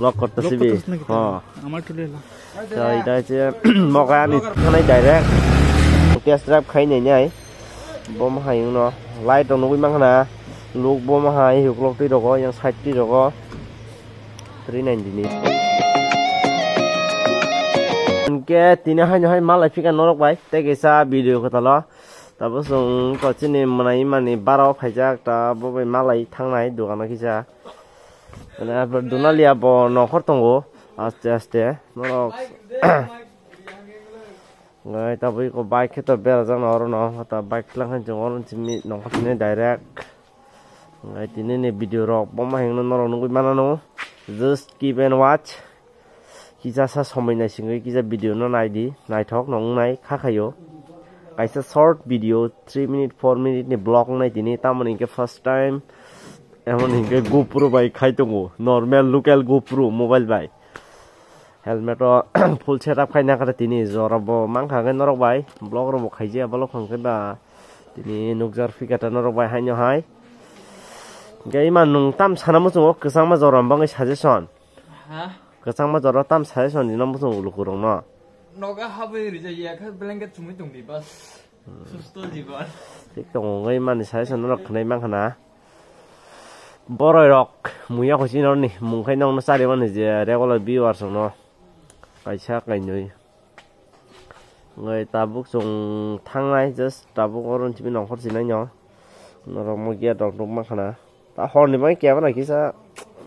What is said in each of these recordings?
Blog করতেছি B আমার টুলেলা তো এটা হচ্ছে মগানি থানাই ডাইরেক্ট টেস্ট ড্রাইভ খাই নাই নাই bom hay nó lai trong nó mang na lúc bom hay hiệu lộc tí rồi yang sạch tí rồi cái này gì nè cái tí nữa hay mal lại phi cái nó vậy tại cái sa video của ta lo ta bớt xong có chuyện này mà này bao phải chắc ta bố về mal lại thằng này được anh kia na berdua lihat bo nó khó tunggu aste nó người ta với có bike kita bel rằng nó nó ta bike lang han jong orang cimi nó có tin direct người tin này video rock bom hàng nó nó mana nó just keep and watch kita sa somai na singai kita video nó này đi này talk nó này khác hay yo cái sa short video 3 minute 4 minute này blog này tin ta mình cái first time em mình cái GoPro bike khai tung normal local GoPro mobile bike helmet full setup khai na kata tini zorabo mang khagen norok bai blog ro khai je blog khang ke ba tini nukjar fikata norok bai hainyo hai gai man nung tam sanamu chung kesang ma zoram bang suggestion ha kesang ma zor tam suggestion ni namu chung lukurong no noga habe ri je ya kha blanket chumi tung di bas susto jiban tik tong gai man suggestion norok khnai mang khana boroi rok muya khosi nor ni mung khai nong na sari man je regular viewers no cái xác cái người ta bốc dùng thang này just ta bốc ở chỉ bên nòng phát sinh này nhỏ nó làm một cái đọc đúng mắc hả ta hòn thì mấy kéo này kia sa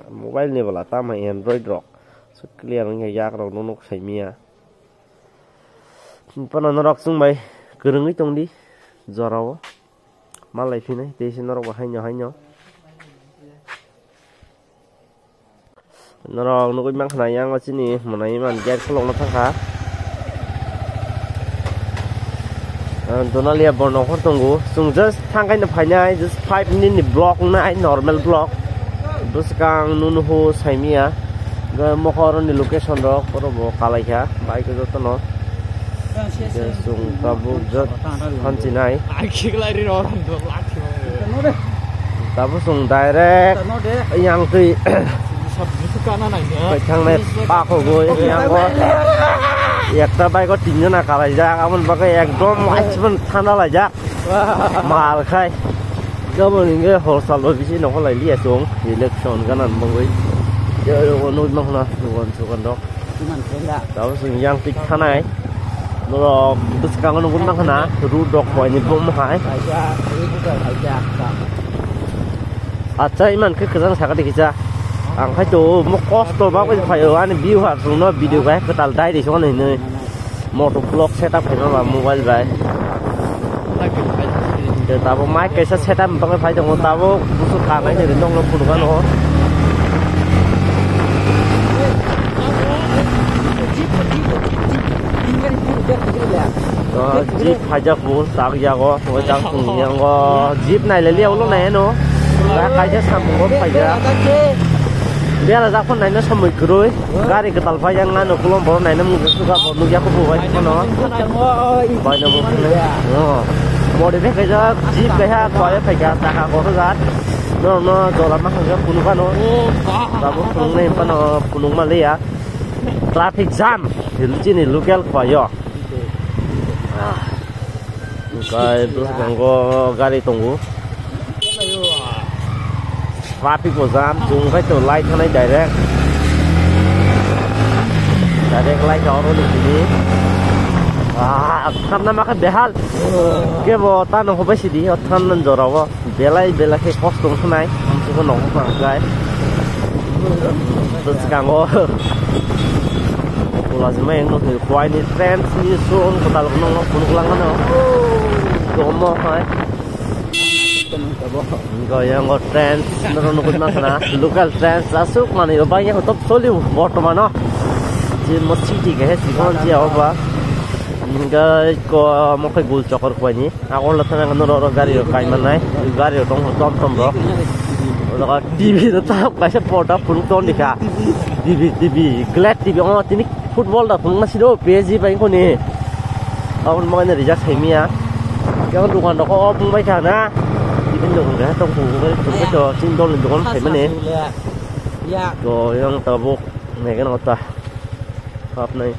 mobile này là ta mà Android rock xuất clear những cái giác đọc nó thấy mía phần nó đọc xuống mày cứ đừng ấy tung đi giờ đâu mà lại phi này thế xin nó đọc hay nhỏ nó nó cũng mang này yang ở trên này mà này mà get không lông nó thang khá tôi nói liệp bọn nó không tung gú sung just thang cái nó phải nhai just 5 minute block này normal block terus kang nunu ho sai mia ga mo khoron ni location ro poro bo kalai kha bike ko to no sung tabu just han chinai ai khiklai ri ro ran do lak tabu sung direct yang tui cái thằng này ba khổ rồi yang có একটা bike তিনজনা কালাই যাক আমন বাকে একদম মাইছবন ঠান্ডা লাই যাক মাল খাই গাবন ইংগে হরসাল BC নকলাই লিয়া song election ganan bangoi yo no mahna nuwan sukan dok man kenda taw sing yang tik thanai no dus kang no gun mahna ru dok boy ni bom hai acha iman ke kazang saka dikisa ang khai to mo cost to ba ko phải ở anh view hạt xuống nó video cái tal dai để cho này nơi motor vlog setup phải nó là mobile vậy để ta bộ máy cái setup bằng phải trong ta bộ số khang ấy thì trong nó phụ nó jeep phải cho phụ sao giờ có rồi chẳng cùng nhau có jeep này là liêu lúc này nó ra cái chứ sao cũng phải ra dia là con này nó xong rồi rồi gari cái tàu phai yang ngăn ở Kulon Baru này nó muốn suka bọn nuôi có bùa vậy nó bây giờ bùa này mua để cái đó jeep cái ha coi phải cả ta có cái gạt nó rồi làm mắc cái phun nó ta bút phun này nó phun mà lấy à traffic jam thì lúc này local phải yo cái terus ganggu gari tunggu traffic của jam dùng cái tổ light thằng này direct light cho nó được gì tham nam cái behal cái bộ ta nó không phải gì đi tham nên rồi đó belai cái cost tung thằng này không có nóng bằng cái terus kanggo lazima yang nó thì quay ni trend ni sun kota nó pun ulang nó domo hai rồi yang trend nó nukut mana local trend asuk mana yo banyak top soliu bottom nó chỉ một city cái hết còn gì apa cái có một cái gul chokor kwa ni ako la thang nó ro gari kai man nai gari tong tom ro rồi TV nó tao cái sẽ port up phun ton đi cả TV glad TV oh tini football da phun nasi do PSG bai ko ni ông mọi người để ra thấy mía cái con đuôi nó có phun bay thằng na thì bên đường cái trong phủ cái trò xin đôn lên đường thấy mấy nè rồi ông tàu buộc này cái nó ta hợp này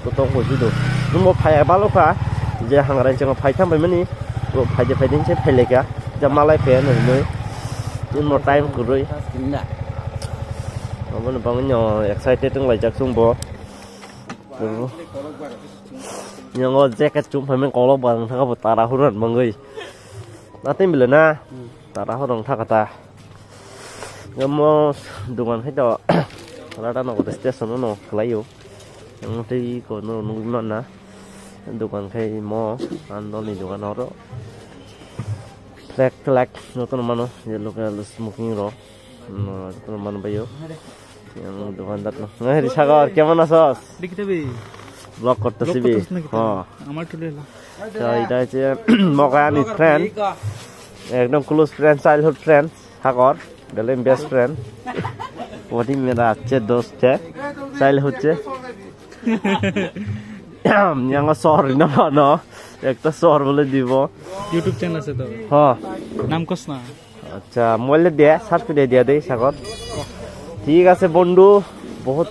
tôi tông của chú đồ đúng một phải bao lâu cả giờ hàng ngày chẳng phải thăm mấy rồi phải đến xếp phải lấy cả giờ mà lại phải này mới nhưng một time của rồi nó vẫn bằng nhỏ excited trong lại chắc xuống bò nhưng mà jacket chúng phải mình có lo bằng thằng có tara hurut mọi người nó tên mình là na tara hurut thằng ta nhưng mà dengan itu rada no ke station no kelayu yang ti ko no nungguan na dukan kai mo ando ni dukan oro flek no to mano je local smoking ro no to mano bayo yang dukan dat no ngeri sagar keman asos dikte be blog করতেছি B হ্যাঁ আমার চলে এলো তো এটা হচ্ছে মগানি friend একদম close friend childhood friend সাগর गले बेस्ट फ्रेंड वही मेरा अच्छे दोस्त है चाइल्डहुड से यहाँ शहर ना मानो एक तो शहर बोले दीबो यूट्यूब चैनल से तो हाँ नाम कुछ ना अच्छा मोबाइल दिया सर्च पे दिया दे सागर ठीक है से बंडू बहुत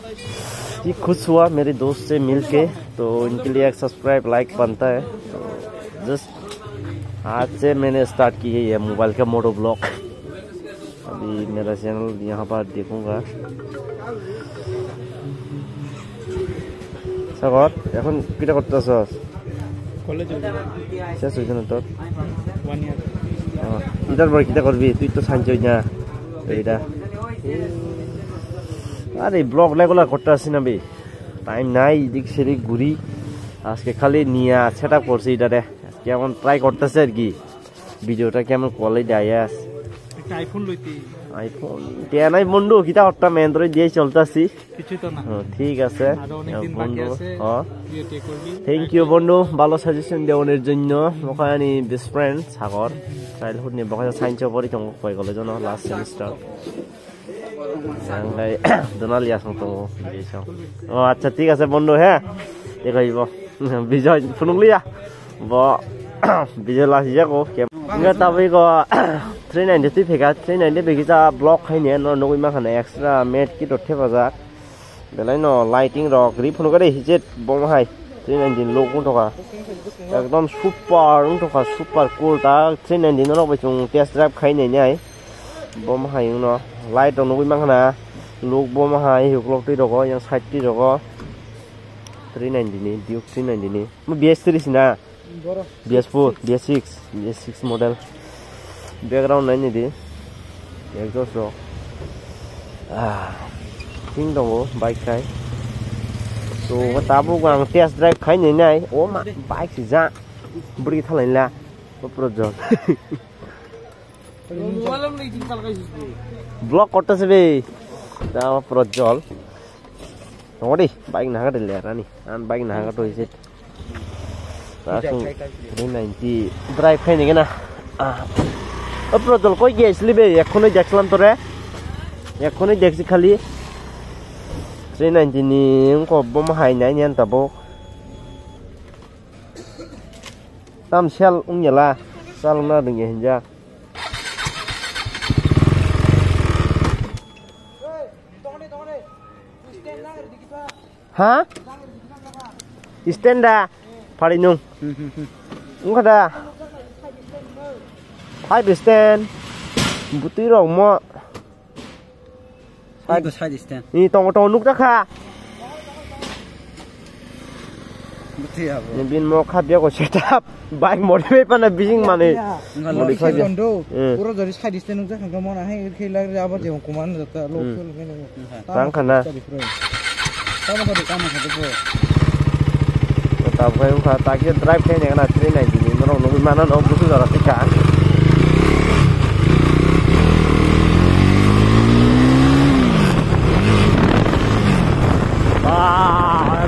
ही खुश हुआ मेरे दोस्त से मिलके तो इनके लिए एक सब्सक्राइब लाइक बनता है तो जस्ट आज से मैंने स्टार्ट की है ये मोबाइल का मोटो ब्लॉग अभी मेरा चैनल यहाँ पर देखूंगा सागर এখন কিটা করতেছস কলেজ শেষ হইছে না তোর 1 ইয়ার ইদার পর কিটা করবি তুই তো সাইন্স হই না এইটা আরে ব্লগ লেগুলা করতেছিস না বে টাইম নাই দিক সেরি ঘুরি আজকে খালি নিয়া সেটআপ করছি এটারে কেমন ট্রাই করতেছে আর কি ভিডিওটা কেমন কোয়ালিটি আইয়াস আইফোন লইতি আইফোন তে নাই বন্ধু কিটা একটা অ্যান্ড্রয়েড দিয়ে চলতাছি কিছু তো না ঠিক আছে বন্ধু হ্যাঁ থ্যাংক ইউ বন্ধু ভালো সাজেশন দেওয়ার জন্য ওখানে বেস্ট ফ্রেন্ড সাগর চাইল্ডহুড নিয়ে বকা সায়েন্স পড়ি তো কই কলেজ না লাস্ট সেমিস্টার আঙ্গাই দনালি আসং তো দিছাও ও আচ্ছা ঠিক আছে বন্ধু হ্যাঁ দেখাইব বিজয় ফুনুলিয়া ব বিজয় lassi যাকো Enggak tapi kok 390 pega 390 pega kita blok ini no nunggu makan extra mate kita tebak belai no lighting rock grip pun kade hijit bom hai 390 low pun toka ekdom super toka super cool ta 390 no bacung test drive khai ne nyai bom hai no light nunggu makan look bom hai huklok ti rogo yang side ti rogo 390 ni Duke 390 ni mo BS3 sina BS4 BS6 model background नहीं दी exhaust रो ting dong bike kai so tabu gang test drive khai नहीं नहीं ओ मा bike si ja beri thalai la project malam नहीं tinggal kai vlog করতে সবে তা project নড়ি bike না কাটে লে রানি আন bike না কাটো হইছে langsung 390 drive খাই নাকি না প্রজল কই গিয়েছিলি বে এখনই দেখলাম তোরে এখনই দেখছি খালি 390 নি কবম হাই নাই নিয়ান তাবো তাম সেল উংলা সালনা দং হিনজা হ্যাঁ স্ট্যান্ডা Pari nung, enggak ada. Hai stand, butuh orang mau. Hai stand. Ini tong nuk tak kah? Butuh apa? Ini bin mau kah biar kau setup. Bike modify pana bising mana? Modify dia. Pura dari hai stand nuk tak kah mana? Hai kira apa je? Kuman jatuh lokal kan? Tang kana. Kamu kau di kamar satu pun. Tapi kalau tak drive kayaknya kena 390 ni, orang nunggu mana orang butuh darah tikan.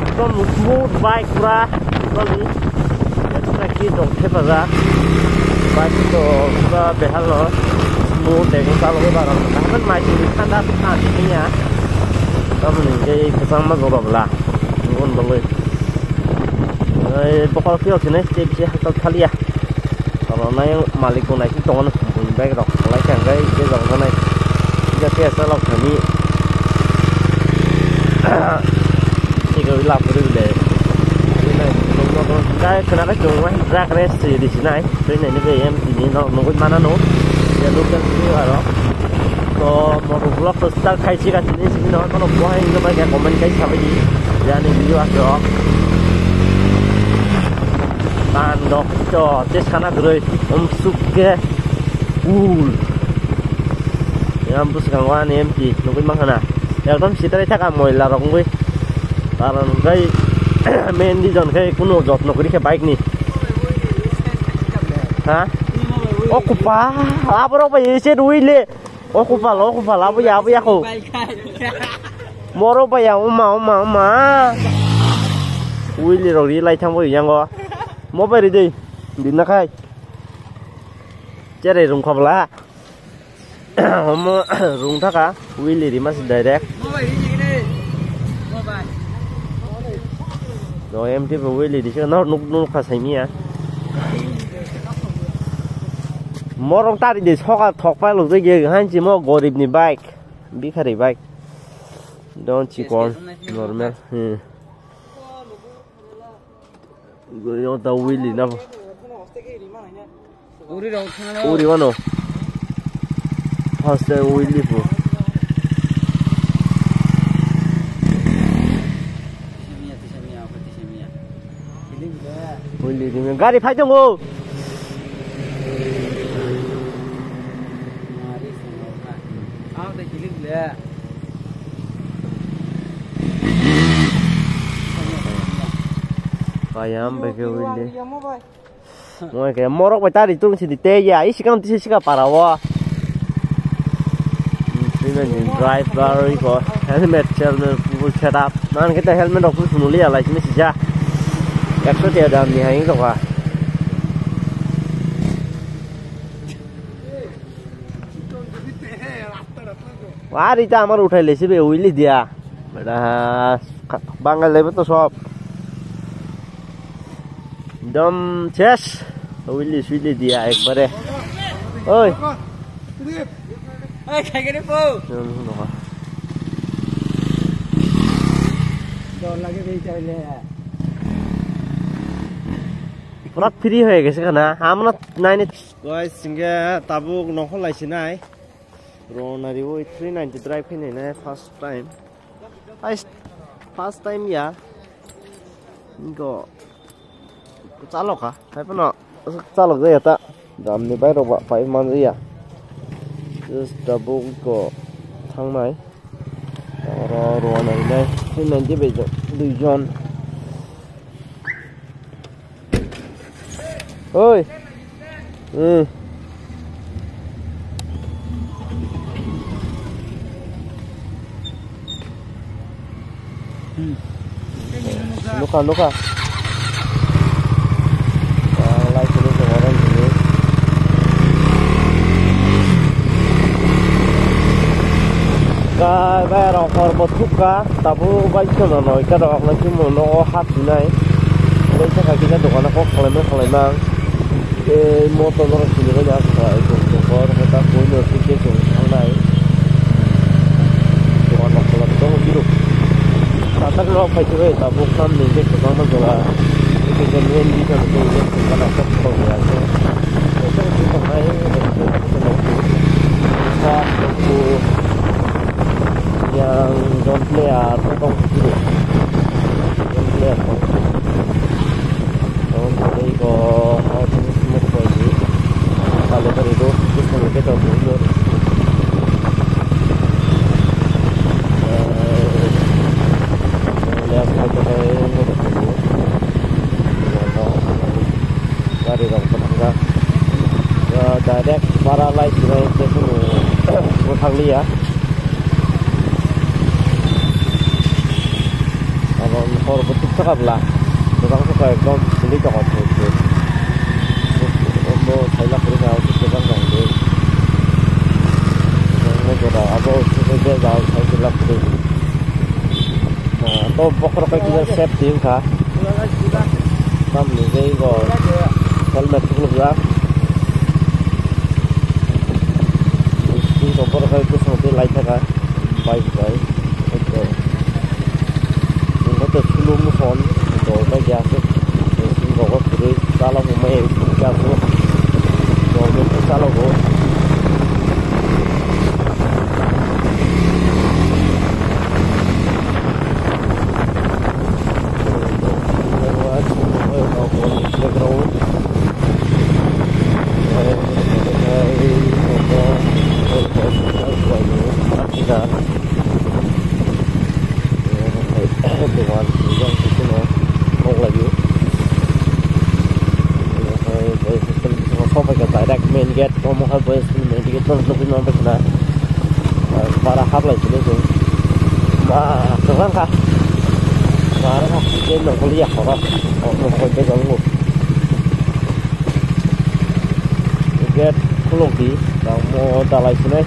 Ekdom smooth bike pura, kali. Extra kit dong tepat bike itu pura behal loh, smooth deh kalau kita orang. Tapi macam ni kan dah ni ya. Kamu ni jadi kesama gorok lah, nunggu boleh. Pokok kio sini sih hakal kali ya. Kalau naik malik pun naik itu kan pun baik dok. Kalau yang baik dia dok naik. Jadi asal lok kami. rồi làm cái gì để này nó cái nó chung quá ra cái gì đi này cái này nó về em thì nó có mana nó ya lúc cái đó có một vlog first start khai chi cái gì nó có một hay nó phải cái comment cái sao vậy ya này video đó tan dok cho test kana rồi suke yang bus kangwan em thì nó cũng mang hana ya tom sita thaka moila rong gue karon kai main di zone kai kuno jot no kuri ke bike ni ha okupa abro pa yese duile okupa abu ya ko moro pa ya uma uile ro ri lai thang bo yang go mobile đi đi na khai chơi rung khobla hôm rung thaka uile di mas direct rồi em tiếp vào uile đi chứ nó khá say mi à morong ta đi thoka thok pa lục dây ghê han chỉ mo gorib ni bike bi khari bike don't chỉ còn normal người nó tàu uile na uri wano hasta uile po uile di gari phai dong go ayam bagi uile moi kayak morok baca di turun sini teh ya isi kan tisi sih parawa ini driver iko helmet full setup man kita helmet aku sunuli ala sini sih extra टे दाम नि high दगा वारी ता हमर उठाइले से बे उइली दिया बेटा बांगाल लेबे तो सब दम चेस उइली सुइली दिया एक बारे ओय ओय खाइ गरे पो डर लागे बे चाइले পুরা ফ্রি হয়ে গেছে না আমরা নাইনে গাইস সিঙ্গে তাবুক নখল লাইছে নাই রনারি ওই 390 ড্রাইভ ফিনে না ফার্স্ট টাইম ইয়া ইগো চালকা তাইপন চালক যায় তা দামনি বাইরে বা 5 মান ইয়া জাস্ট তাবুক গো থাংনাই রনারি নাই 390 বেজো দুইজন ôi luka lại cho nó orang ini cái bài học ở một chút cả tabu bài cho nó nói cái đó là chúng nó hát thế này đây chắc là cái này tụi nó có khởi mang motor nó sini ko jak phải cùng có kita phối được cái chỗ này còn nó là có một cái độ ta tắt nó phải chơi ta buộc năm mình cái nó là cái nhân viên đi cho nó cái nó không có gì hết cái cái thằng này nó yang don't play atau không gitu don't play không jadi ko semua ko ini kalau dari itu kita mungkin tahu dulu lihat aja kayak ini dulu dari orang tetangga direct para light dari itu utang liya kalau kalau betul cakap lah orang suka ekdom sendiri cakap tu untuk saya lah kerja untuk kita nanti saya juga ada kerja jauh saya lah kerja nah tu pokok kita safety kah kami ni ko helmet tu juga ini pokok kita sampai light kah baik itu itu luôn nó phòn rồi bây giờ sẽ xin gọi có thể ra lòng mẹ ra luôn rồi mình sẽ ra lòng rồi main gate mau habis main gate terus lebih sampai sana para hab lagi tu tu sekarang kah sekarang kah dia nak kuliah orang orang kerja kamu gate keluar di kamu dalai sini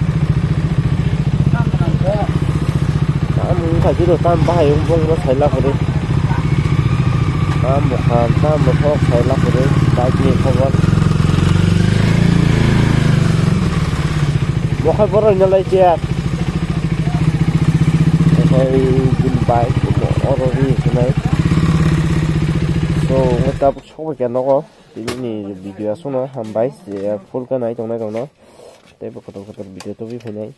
kamu kaji tu tambah yang pun saya lah beri kamu kan kamu thok saya lah beri kaji kawan một hai bữa rồi lấy chè hay dừng bài của nó rồi thế này so người ta không phải cái nó có thì này video số nó hàm bài sẽ full cái này trong này còn nó đây bắt đầu video tôi viết này